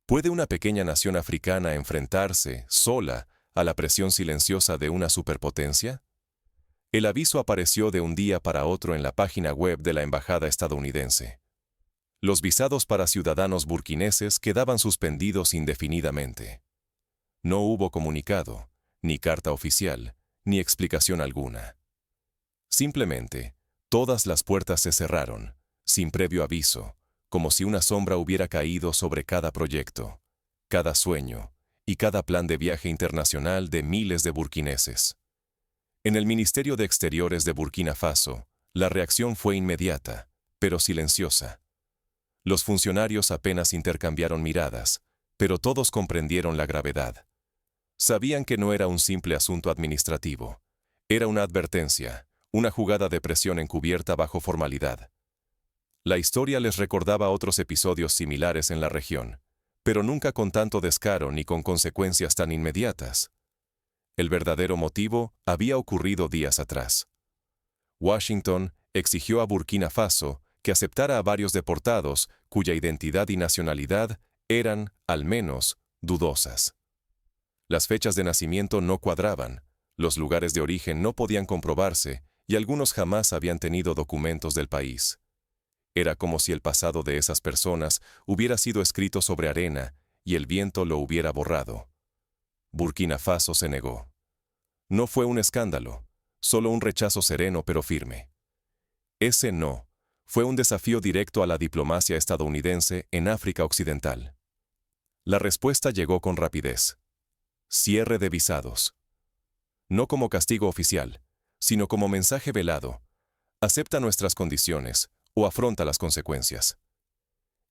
¿Puede una pequeña nación africana enfrentarse, sola, a la presión silenciosa de una superpotencia? El aviso apareció de un día para otro en la página web de la embajada estadounidense. Los visados para ciudadanos burkineses quedaban suspendidos indefinidamente. No hubo comunicado, ni carta oficial, ni explicación alguna. Simplemente, todas las puertas se cerraron, sin previo aviso, como si una sombra hubiera caído sobre cada proyecto, cada sueño y cada plan de viaje internacional de miles de burkineses. En el Ministerio de Exteriores de Burkina Faso, la reacción fue inmediata, pero silenciosa. Los funcionarios apenas intercambiaron miradas, pero todos comprendieron la gravedad. Sabían que no era un simple asunto administrativo. Era una advertencia, una jugada de presión encubierta bajo formalidad. La historia les recordaba otros episodios similares en la región, pero nunca con tanto descaro ni con consecuencias tan inmediatas. El verdadero motivo había ocurrido días atrás. Washington exigió a Burkina Faso que aceptara a varios deportados cuya identidad y nacionalidad eran, al menos, dudosas. Las fechas de nacimiento no cuadraban, los lugares de origen no podían comprobarse y algunos jamás habían tenido documentos del país. Era como si el pasado de esas personas hubiera sido escrito sobre arena y el viento lo hubiera borrado. Burkina Faso se negó. No fue un escándalo, solo un rechazo sereno pero firme. Ese no fue un desafío directo a la diplomacia estadounidense en África Occidental. La respuesta llegó con rapidez. Cierre de visados. No como castigo oficial, sino como mensaje velado. Acepta nuestras condiciones o afronta las consecuencias.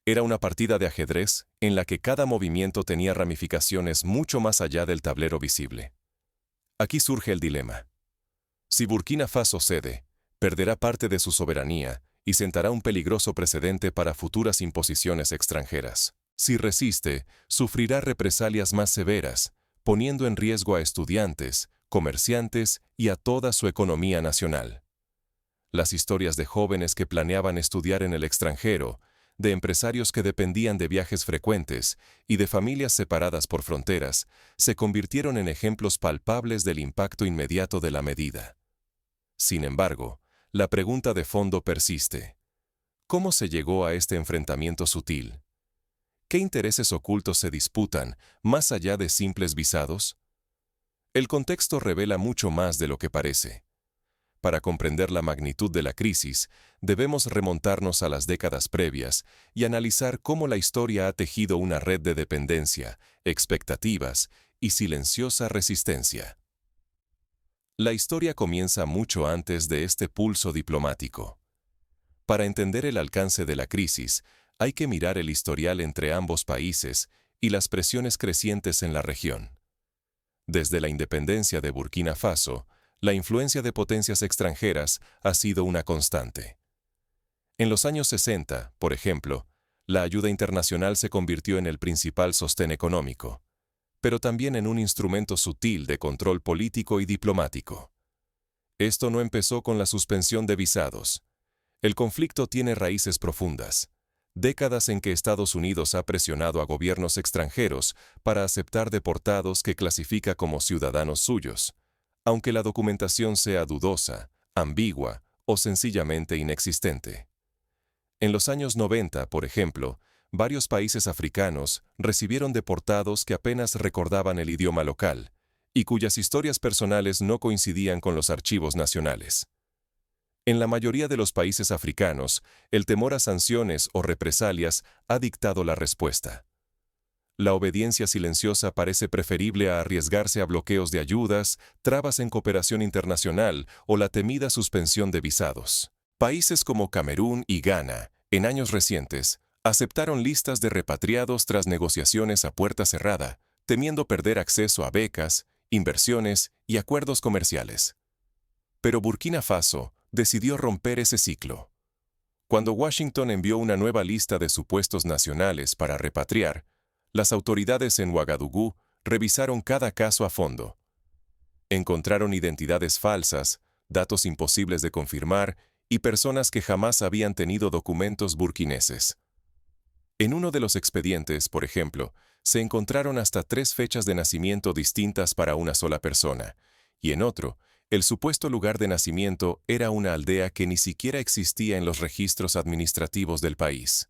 Era una partida de ajedrez en la que cada movimiento tenía ramificaciones mucho más allá del tablero visible. Aquí surge el dilema. Si Burkina Faso cede, perderá parte de su soberanía y sentará un peligroso precedente para futuras imposiciones extranjeras. Si resiste, sufrirá represalias más severas, poniendo en riesgo a estudiantes, comerciantes y a toda su economía nacional. Las historias de jóvenes que planeaban estudiar en el extranjero, de empresarios que dependían de viajes frecuentes y de familias separadas por fronteras, se convirtieron en ejemplos palpables del impacto inmediato de la medida. Sin embargo, la pregunta de fondo persiste. ¿Cómo se llegó a este enfrentamiento sutil? ¿Qué intereses ocultos se disputan, más allá de simples visados? El contexto revela mucho más de lo que parece. Para comprender la magnitud de la crisis, debemos remontarnos a las décadas previas y analizar cómo la historia ha tejido una red de dependencia, expectativas y silenciosa resistencia. La historia comienza mucho antes de este pulso diplomático. Para entender el alcance de la crisis, hay que mirar el historial entre ambos países y las presiones crecientes en la región. Desde la independencia de Burkina Faso, la influencia de potencias extranjeras ha sido una constante. En los años 60, por ejemplo, la ayuda internacional se convirtió en el principal sostén económico, pero también en un instrumento sutil de control político y diplomático. Esto no empezó con la suspensión de visados. El conflicto tiene raíces profundas. Décadas en que Estados Unidos ha presionado a gobiernos extranjeros para aceptar deportados que clasifica como ciudadanos suyos, aunque la documentación sea dudosa, ambigua o sencillamente inexistente. En los años 90, por ejemplo, varios países africanos recibieron deportados que apenas recordaban el idioma local y cuyas historias personales no coincidían con los archivos nacionales. En la mayoría de los países africanos, el temor a sanciones o represalias ha dictado la respuesta. La obediencia silenciosa parece preferible a arriesgarse a bloqueos de ayudas, trabas en cooperación internacional o la temida suspensión de visados. Países como Camerún y Ghana, en años recientes, aceptaron listas de repatriados tras negociaciones a puerta cerrada, temiendo perder acceso a becas, inversiones y acuerdos comerciales. Pero Burkina Faso decidió romper ese ciclo. Cuando Washington envió una nueva lista de supuestos nacionales para repatriar, las autoridades en Ouagadougou revisaron cada caso a fondo. Encontraron identidades falsas, datos imposibles de confirmar y personas que jamás habían tenido documentos burkineses. En uno de los expedientes, por ejemplo, se encontraron hasta 3 fechas de nacimiento distintas para una sola persona, y en otro, el supuesto lugar de nacimiento era una aldea que ni siquiera existía en los registros administrativos del país.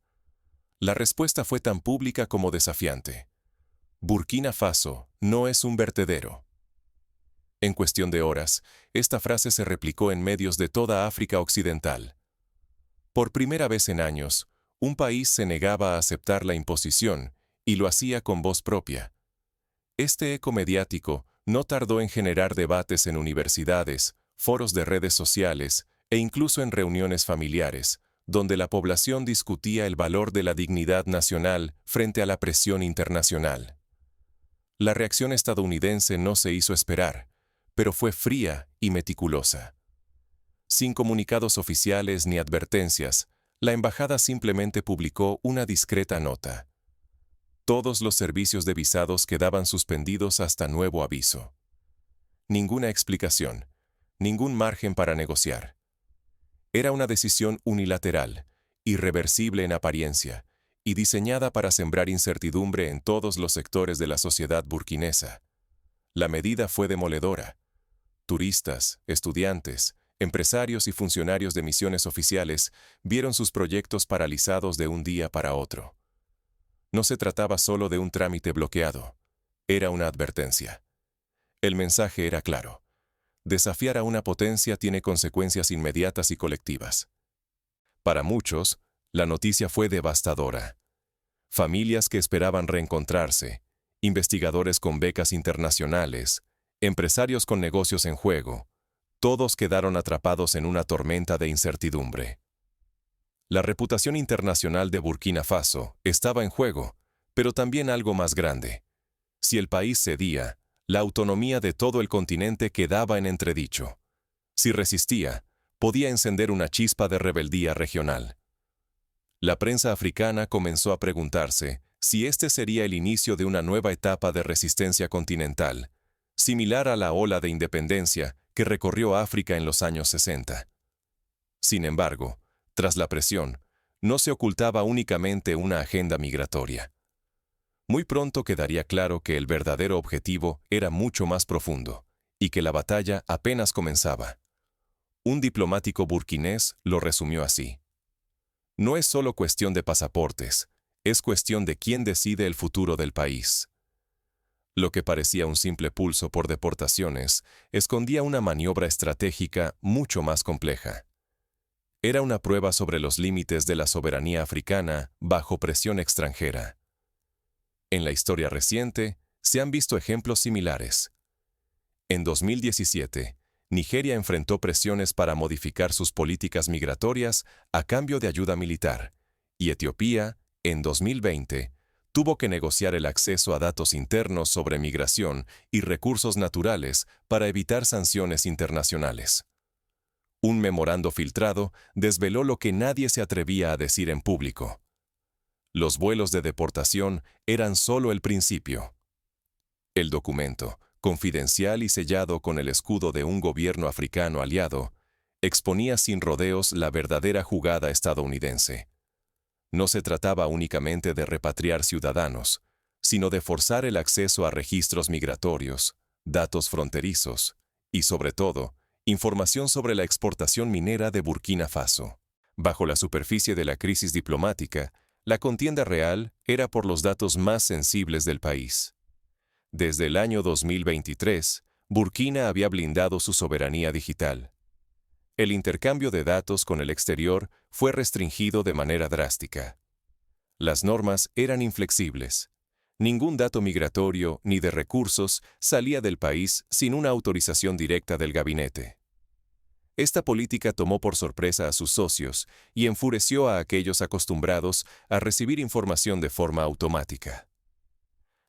La respuesta fue tan pública como desafiante. Burkina Faso no es un vertedero. En cuestión de horas, esta frase se replicó en medios de toda África Occidental. Por primera vez en años, un país se negaba a aceptar la imposición, y lo hacía con voz propia. Este eco mediático no tardó en generar debates en universidades, foros de redes sociales e incluso en reuniones familiares, donde la población discutía el valor de la dignidad nacional frente a la presión internacional. La reacción estadounidense no se hizo esperar, pero fue fría y meticulosa. Sin comunicados oficiales ni advertencias, la embajada simplemente publicó una discreta nota. Todos los servicios de visados quedaban suspendidos hasta nuevo aviso. Ninguna explicación, ningún margen para negociar. Era una decisión unilateral, irreversible en apariencia, y diseñada para sembrar incertidumbre en todos los sectores de la sociedad burkinesa. La medida fue demoledora. Turistas, estudiantes, empresarios y funcionarios de misiones oficiales vieron sus proyectos paralizados de un día para otro. No se trataba solo de un trámite bloqueado, era una advertencia. El mensaje era claro. Desafiar a una potencia tiene consecuencias inmediatas y colectivas. Para muchos, la noticia fue devastadora. Familias que esperaban reencontrarse, investigadores con becas internacionales, empresarios con negocios en juego, todos quedaron atrapados en una tormenta de incertidumbre. La reputación internacional de Burkina Faso estaba en juego, pero también algo más grande. Si el país cedía, la autonomía de todo el continente quedaba en entredicho. Si resistía, podía encender una chispa de rebeldía regional. La prensa africana comenzó a preguntarse si este sería el inicio de una nueva etapa de resistencia continental, similar a la ola de independencia que recorrió África en los años 60. Sin embargo, tras la presión, no se ocultaba únicamente una agenda migratoria. Muy pronto quedaría claro que el verdadero objetivo era mucho más profundo, y que la batalla apenas comenzaba. Un diplomático burkinés lo resumió así. No es solo cuestión de pasaportes, es cuestión de quién decide el futuro del país. Lo que parecía un simple pulso por deportaciones, escondía una maniobra estratégica mucho más compleja. Era una prueba sobre los límites de la soberanía africana bajo presión extranjera. En la historia reciente, se han visto ejemplos similares. En 2017, Nigeria enfrentó presiones para modificar sus políticas migratorias a cambio de ayuda militar, y Etiopía, en 2020, tuvo que negociar el acceso a datos internos sobre migración y recursos naturales para evitar sanciones internacionales. Un memorando filtrado desveló lo que nadie se atrevía a decir en público. Los vuelos de deportación eran solo el principio. El documento, confidencial y sellado con el escudo de un gobierno africano aliado, exponía sin rodeos la verdadera jugada estadounidense. No se trataba únicamente de repatriar ciudadanos, sino de forzar el acceso a registros migratorios, datos fronterizos y, sobre todo, información sobre la exportación minera de Burkina Faso. Bajo la superficie de la crisis diplomática, la contienda real era por los datos más sensibles del país. Desde el año 2023, Burkina había blindado su soberanía digital. El intercambio de datos con el exterior fue restringido de manera drástica. Las normas eran inflexibles. Ningún dato migratorio ni de recursos salía del país sin una autorización directa del gabinete. Esta política tomó por sorpresa a sus socios y enfureció a aquellos acostumbrados a recibir información de forma automática.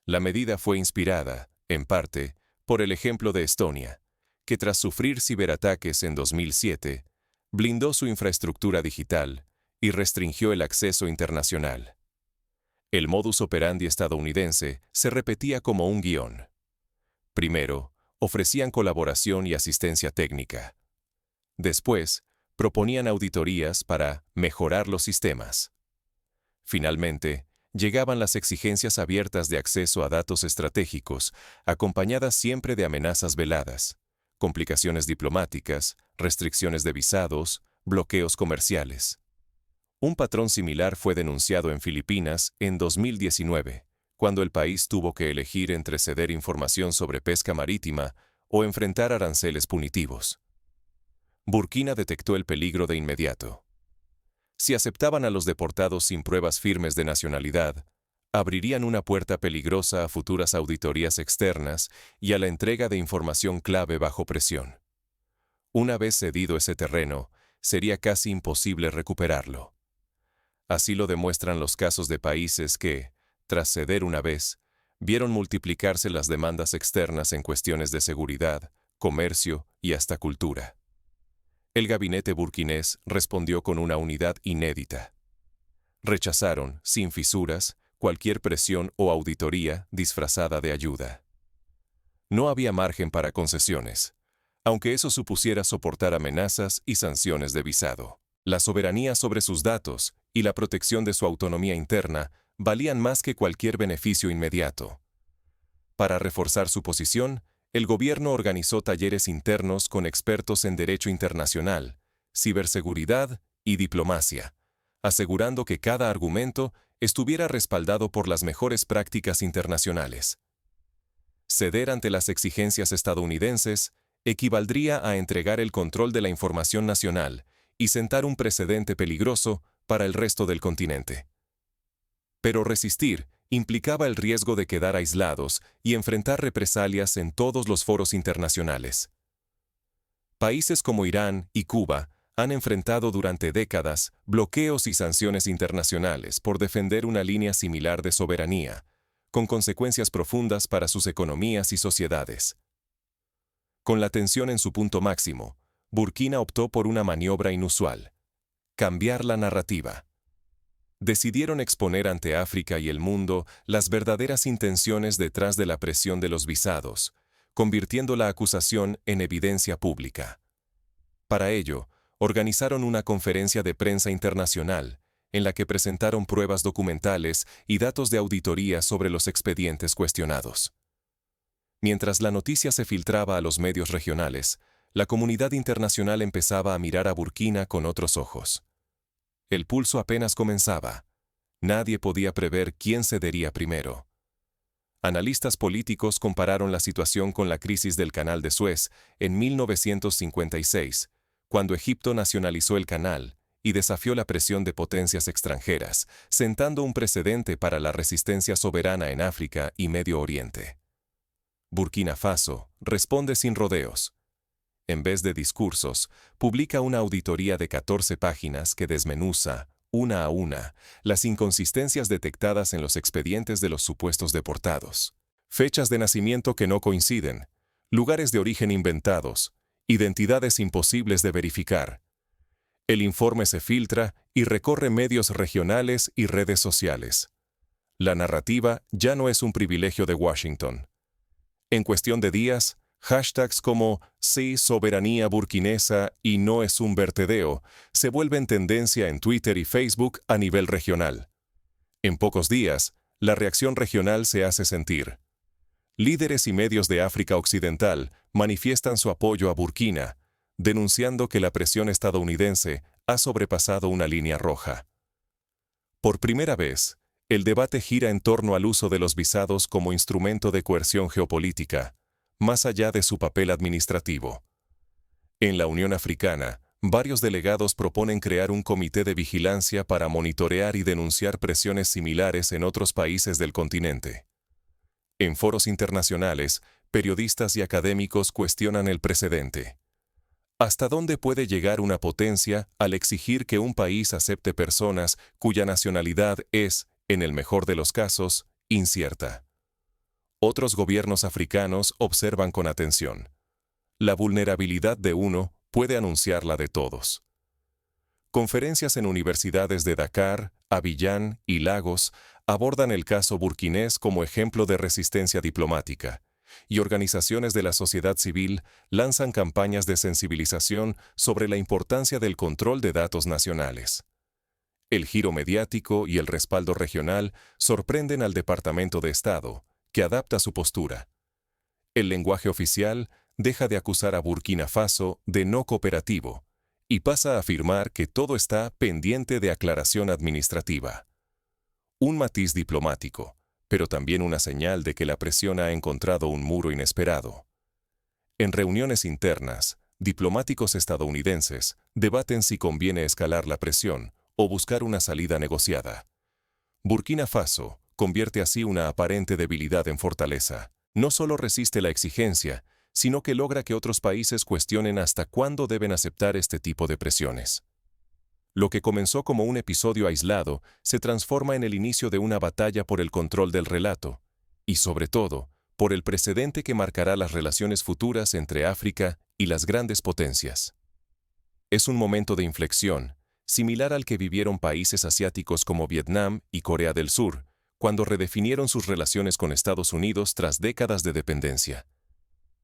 La medida fue inspirada, en parte, por el ejemplo de Estonia, que tras sufrir ciberataques en 2007, blindó su infraestructura digital y restringió el acceso internacional. El modus operandi estadounidense se repetía como un guión. Primero, ofrecían colaboración y asistencia técnica. Después, proponían auditorías para mejorar los sistemas. Finalmente, llegaban las exigencias abiertas de acceso a datos estratégicos, acompañadas siempre de amenazas veladas, complicaciones diplomáticas, restricciones de visados, bloqueos comerciales. Un patrón similar fue denunciado en Filipinas en 2019, cuando el país tuvo que elegir entre ceder información sobre pesca marítima o enfrentar aranceles punitivos. Burkina detectó el peligro de inmediato. Si aceptaban a los deportados sin pruebas firmes de nacionalidad, abrirían una puerta peligrosa a futuras auditorías externas y a la entrega de información clave bajo presión. Una vez cedido ese terreno, sería casi imposible recuperarlo. Así lo demuestran los casos de países que, tras ceder una vez, vieron multiplicarse las demandas externas en cuestiones de seguridad, comercio y hasta cultura. El gabinete burkinés respondió con una unidad inédita. Rechazaron, sin fisuras, cualquier presión o auditoría disfrazada de ayuda. No había margen para concesiones, aunque eso supusiera soportar amenazas y sanciones de visado. La soberanía sobre sus datos y la protección de su autonomía interna valían más que cualquier beneficio inmediato. Para reforzar su posición, el gobierno organizó talleres internos con expertos en derecho internacional, ciberseguridad y diplomacia, asegurando que cada argumento estuviera respaldado por las mejores prácticas internacionales. Ceder ante las exigencias estadounidenses equivaldría a entregar el control de la información nacional y sentar un precedente peligroso para el resto del continente. Pero resistir implicaba el riesgo de quedar aislados y enfrentar represalias en todos los foros internacionales. Países como Irán y Cuba han enfrentado durante décadas bloqueos y sanciones internacionales por defender una línea similar de soberanía, con consecuencias profundas para sus economías y sociedades. Con la tensión en su punto máximo, Burkina optó por una maniobra inusual: cambiar la narrativa. Decidieron exponer ante África y el mundo las verdaderas intenciones detrás de la presión de los visados, convirtiendo la acusación en evidencia pública. Para ello, organizaron una conferencia de prensa internacional, en la que presentaron pruebas documentales y datos de auditoría sobre los expedientes cuestionados. Mientras la noticia se filtraba a los medios regionales, la comunidad internacional empezaba a mirar a Burkina con otros ojos. El pulso apenas comenzaba. Nadie podía prever quién cedería primero. Analistas políticos compararon la situación con la crisis del Canal de Suez en 1956, cuando Egipto nacionalizó el canal y desafió la presión de potencias extranjeras, sentando un precedente para la resistencia soberana en África y Medio Oriente. Burkina Faso responde sin rodeos. En vez de discursos, publica una auditoría de 14 páginas que desmenuza, una a una, las inconsistencias detectadas en los expedientes de los supuestos deportados. Fechas de nacimiento que no coinciden, lugares de origen inventados, identidades imposibles de verificar. El informe se filtra y recorre medios regionales y redes sociales. La narrativa ya no es un privilegio de Washington. En cuestión de días, hashtags como "Sí, soberanía burkinesa" y "No es un vertedeo" se vuelven tendencia en Twitter y Facebook a nivel regional. En pocos días, la reacción regional se hace sentir. Líderes y medios de África Occidental manifiestan su apoyo a Burkina, denunciando que la presión estadounidense ha sobrepasado una línea roja. Por primera vez, el debate gira en torno al uso de los visados como instrumento de coerción geopolítica, más allá de su papel administrativo. En la Unión Africana, varios delegados proponen crear un comité de vigilancia para monitorear y denunciar presiones similares en otros países del continente. En foros internacionales, periodistas y académicos cuestionan el precedente. ¿Hasta dónde puede llegar una potencia al exigir que un país acepte personas cuya nacionalidad es, en el mejor de los casos, incierta? Otros gobiernos africanos observan con atención. La vulnerabilidad de uno puede anunciar la de todos. Conferencias en universidades de Dakar, Abiyán y Lagos abordan el caso burkinés como ejemplo de resistencia diplomática, y organizaciones de la sociedad civil lanzan campañas de sensibilización sobre la importancia del control de datos nacionales. El giro mediático y el respaldo regional sorprenden al Departamento de Estado, que adapta su postura. El lenguaje oficial deja de acusar a Burkina Faso de no cooperativo y pasa a afirmar que todo está pendiente de aclaración administrativa. Un matiz diplomático, pero también una señal de que la presión ha encontrado un muro inesperado. En reuniones internas, diplomáticos estadounidenses debaten si conviene escalar la presión o buscar una salida negociada. Burkina Faso convierte así una aparente debilidad en fortaleza. No solo resiste la exigencia, sino que logra que otros países cuestionen hasta cuándo deben aceptar este tipo de presiones. Lo que comenzó como un episodio aislado se transforma en el inicio de una batalla por el control del relato, y sobre todo, por el precedente que marcará las relaciones futuras entre África y las grandes potencias. Es un momento de inflexión, similar al que vivieron países asiáticos como Vietnam y Corea del Sur, cuando redefinieron sus relaciones con Estados Unidos tras décadas de dependencia.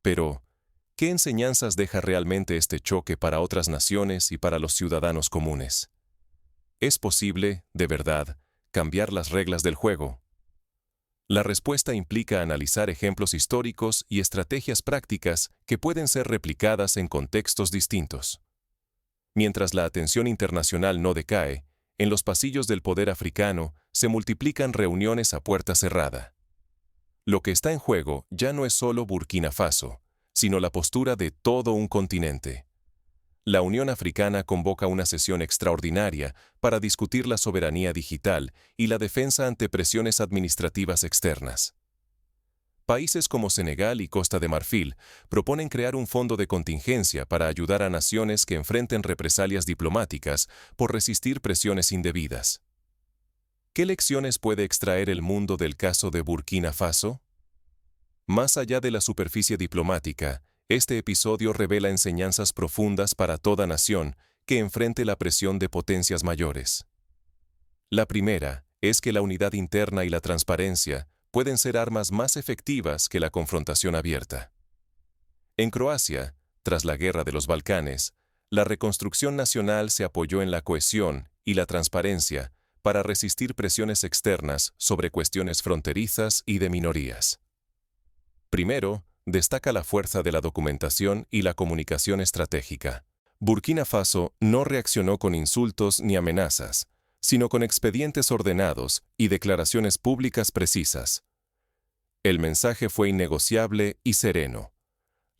Pero, ¿qué enseñanzas deja realmente este choque para otras naciones y para los ciudadanos comunes? ¿Es posible, de verdad, cambiar las reglas del juego? La respuesta implica analizar ejemplos históricos y estrategias prácticas que pueden ser replicadas en contextos distintos. Mientras la atención internacional no decae, en los pasillos del poder africano se multiplican reuniones a puerta cerrada. Lo que está en juego ya no es solo Burkina Faso, sino la postura de todo un continente. La Unión Africana convoca una sesión extraordinaria para discutir la soberanía digital y la defensa ante presiones administrativas externas. Países como Senegal y Costa de Marfil proponen crear un fondo de contingencia para ayudar a naciones que enfrenten represalias diplomáticas por resistir presiones indebidas. ¿Qué lecciones puede extraer el mundo del caso de Burkina Faso? Más allá de la superficie diplomática, este episodio revela enseñanzas profundas para toda nación que enfrente la presión de potencias mayores. La primera es que la unidad interna y la transparencia pueden ser armas más efectivas que la confrontación abierta. En Croacia, tras la Guerra de los Balcanes, la reconstrucción nacional se apoyó en la cohesión y la transparencia para resistir presiones externas sobre cuestiones fronterizas y de minorías. Primero, destaca la fuerza de la documentación y la comunicación estratégica. Burkina Faso no reaccionó con insultos ni amenazas, sino con expedientes ordenados y declaraciones públicas precisas. El mensaje fue innegociable y sereno.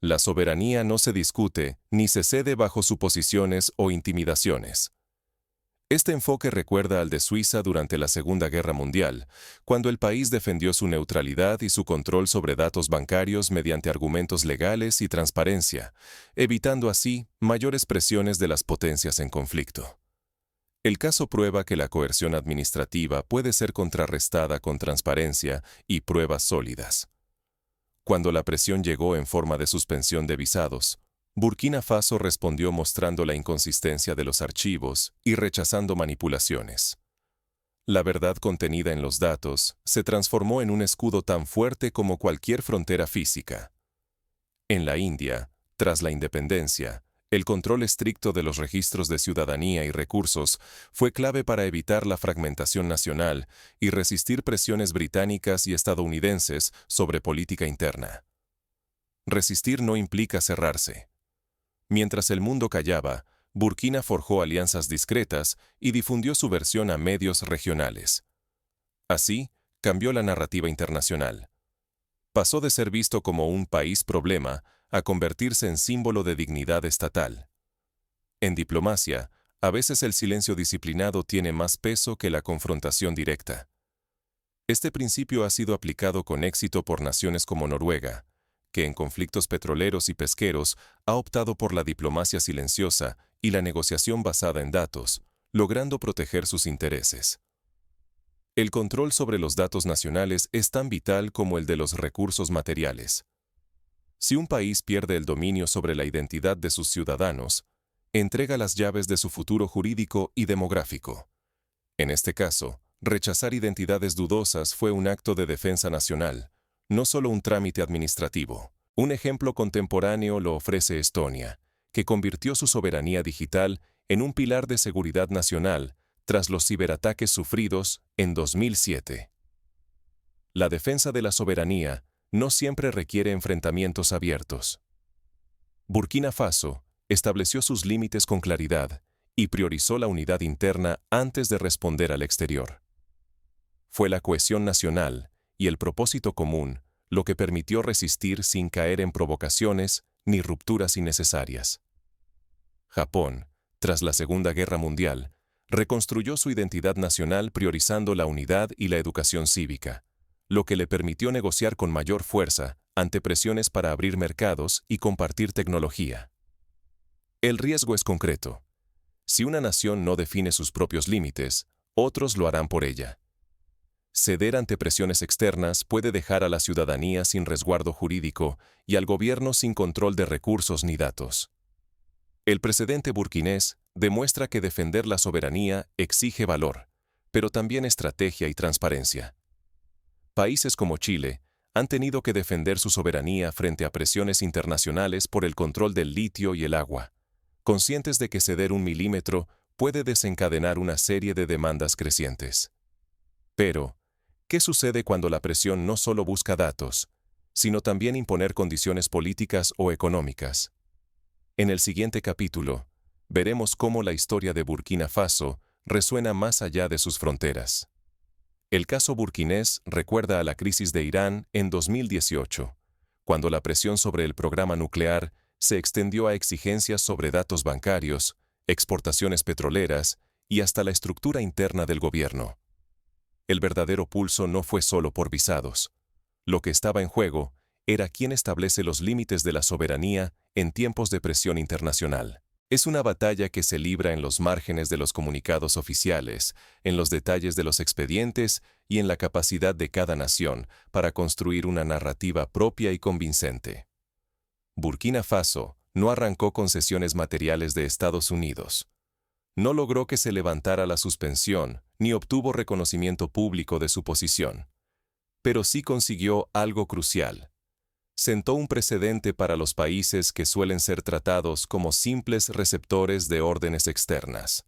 La soberanía no se discute ni se cede bajo suposiciones o intimidaciones. Este enfoque recuerda al de Suiza durante la Segunda Guerra Mundial, cuando el país defendió su neutralidad y su control sobre datos bancarios mediante argumentos legales y transparencia, evitando así mayores presiones de las potencias en conflicto. El caso prueba que la coerción administrativa puede ser contrarrestada con transparencia y pruebas sólidas. Cuando la presión llegó en forma de suspensión de visados, Burkina Faso respondió mostrando la inconsistencia de los archivos y rechazando manipulaciones. La verdad contenida en los datos se transformó en un escudo tan fuerte como cualquier frontera física. En la India, tras la independencia, el control estricto de los registros de ciudadanía y recursos fue clave para evitar la fragmentación nacional y resistir presiones británicas y estadounidenses sobre política interna. Resistir no implica cerrarse. Mientras el mundo callaba, Burkina forjó alianzas discretas y difundió su versión a medios regionales. Así, cambió la narrativa internacional. Pasó de ser visto como un país problema a convertirse en símbolo de dignidad estatal. En diplomacia, a veces el silencio disciplinado tiene más peso que la confrontación directa. Este principio ha sido aplicado con éxito por naciones como Noruega, que en conflictos petroleros y pesqueros ha optado por la diplomacia silenciosa y la negociación basada en datos, logrando proteger sus intereses. El control sobre los datos nacionales es tan vital como el de los recursos materiales. Si un país pierde el dominio sobre la identidad de sus ciudadanos, entrega las llaves de su futuro jurídico y demográfico. En este caso, rechazar identidades dudosas fue un acto de defensa nacional, no solo un trámite administrativo. Un ejemplo contemporáneo lo ofrece Estonia, que convirtió su soberanía digital en un pilar de seguridad nacional tras los ciberataques sufridos en 2007. La defensa de la soberanía no siempre requiere enfrentamientos abiertos. Burkina Faso estableció sus límites con claridad y priorizó la unidad interna antes de responder al exterior. Fue la cohesión nacional y el propósito común lo que permitió resistir sin caer en provocaciones ni rupturas innecesarias. Japón, tras la Segunda Guerra Mundial, reconstruyó su identidad nacional priorizando la unidad y la educación cívica, lo que le permitió negociar con mayor fuerza ante presiones para abrir mercados y compartir tecnología. El riesgo es concreto. Si una nación no define sus propios límites, otros lo harán por ella. Ceder ante presiones externas puede dejar a la ciudadanía sin resguardo jurídico y al gobierno sin control de recursos ni datos. El precedente burkinés demuestra que defender la soberanía exige valor, pero también estrategia y transparencia. Países como Chile han tenido que defender su soberanía frente a presiones internacionales por el control del litio y el agua, conscientes de que ceder 1 milímetro puede desencadenar una serie de demandas crecientes. Pero, ¿qué sucede cuando la presión no solo busca datos, sino también imponer condiciones políticas o económicas? En el siguiente capítulo, veremos cómo la historia de Burkina Faso resuena más allá de sus fronteras. El caso burkinés recuerda a la crisis de Irán en 2018, cuando la presión sobre el programa nuclear se extendió a exigencias sobre datos bancarios, exportaciones petroleras y hasta la estructura interna del gobierno. El verdadero pulso no fue solo por visados. Lo que estaba en juego era quién establece los límites de la soberanía en tiempos de presión internacional. Es una batalla que se libra en los márgenes de los comunicados oficiales, en los detalles de los expedientes y en la capacidad de cada nación para construir una narrativa propia y convincente. Burkina Faso no arrancó concesiones materiales de Estados Unidos. No logró que se levantara la suspensión, ni obtuvo reconocimiento público de su posición. Pero sí consiguió algo crucial. Sentó un precedente para los países que suelen ser tratados como simples receptores de órdenes externas.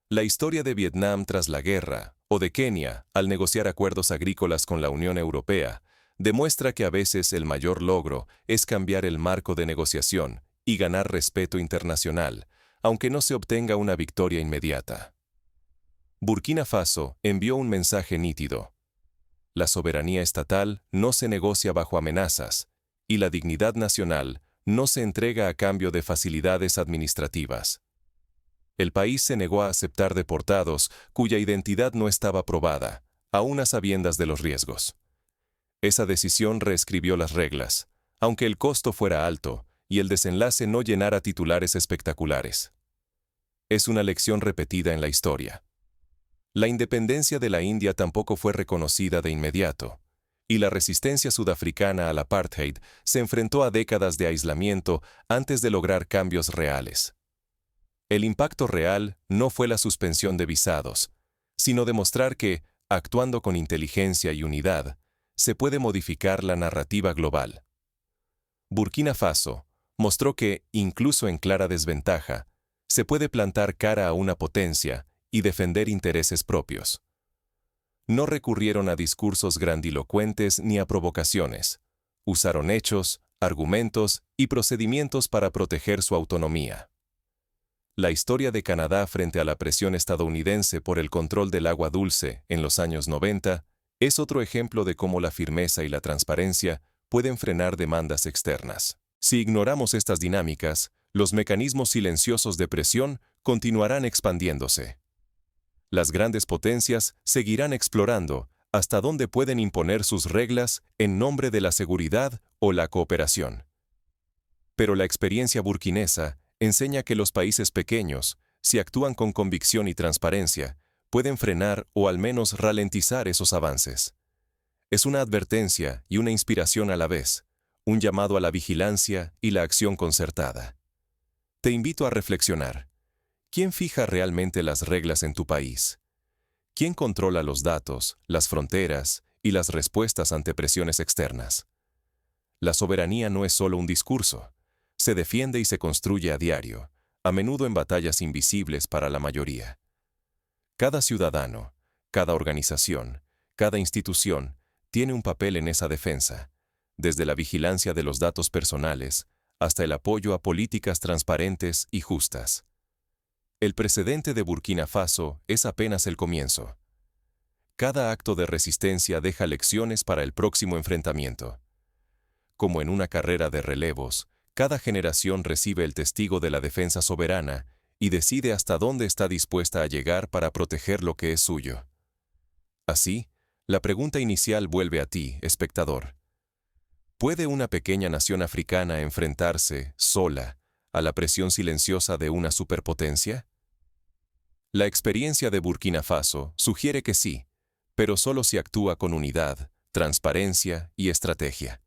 La historia de Vietnam tras la guerra, o de Kenia al negociar acuerdos agrícolas con la Unión Europea, demuestra que a veces el mayor logro es cambiar el marco de negociación y ganar respeto internacional, aunque no se obtenga una victoria inmediata. Burkina Faso envió un mensaje nítido. La soberanía estatal no se negocia bajo amenazas, y la dignidad nacional no se entrega a cambio de facilidades administrativas. El país se negó a aceptar deportados cuya identidad no estaba probada, aun a sabiendas de los riesgos. Esa decisión reescribió las reglas, aunque el costo fuera alto y el desenlace no llenara titulares espectaculares. Es una lección repetida en la historia. La independencia de la India tampoco fue reconocida de inmediato, y la resistencia sudafricana al apartheid se enfrentó a décadas de aislamiento antes de lograr cambios reales. El impacto real no fue la suspensión de visados, sino demostrar que, actuando con inteligencia y unidad, se puede modificar la narrativa global. Burkina Faso mostró que, incluso en clara desventaja, se puede plantar cara a una potencia y defender intereses propios. No recurrieron a discursos grandilocuentes ni a provocaciones. Usaron hechos, argumentos y procedimientos para proteger su autonomía. La historia de Canadá frente a la presión estadounidense por el control del agua dulce en los años 90 es otro ejemplo de cómo la firmeza y la transparencia pueden frenar demandas externas. Si ignoramos estas dinámicas, los mecanismos silenciosos de presión continuarán expandiéndose. Las grandes potencias seguirán explorando hasta dónde pueden imponer sus reglas en nombre de la seguridad o la cooperación. Pero la experiencia burkinesa enseña que los países pequeños, si actúan con convicción y transparencia, pueden frenar o al menos ralentizar esos avances. Es una advertencia y una inspiración a la vez, un llamado a la vigilancia y la acción concertada. Te invito a reflexionar. ¿Quién fija realmente las reglas en tu país? ¿Quién controla los datos, las fronteras y las respuestas ante presiones externas? La soberanía no es solo un discurso. Se defiende y se construye a diario, a menudo en batallas invisibles para la mayoría. Cada ciudadano, cada organización, cada institución tiene un papel en esa defensa, desde la vigilancia de los datos personales hasta el apoyo a políticas transparentes y justas. El precedente de Burkina Faso es apenas el comienzo. Cada acto de resistencia deja lecciones para el próximo enfrentamiento. Como en una carrera de relevos, cada generación recibe el testigo de la defensa soberana y decide hasta dónde está dispuesta a llegar para proteger lo que es suyo. Así, la pregunta inicial vuelve a ti, espectador. ¿Puede una pequeña nación africana enfrentarse, sola, a la presión silenciosa de una superpotencia? La experiencia de Burkina Faso sugiere que sí, pero solo si actúa con unidad, transparencia y estrategia.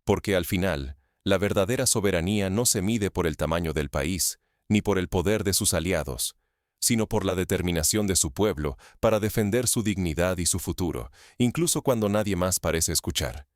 Porque al final, la verdadera soberanía no se mide por el tamaño del país, ni por el poder de sus aliados, sino por la determinación de su pueblo para defender su dignidad y su futuro, incluso cuando nadie más parece escuchar.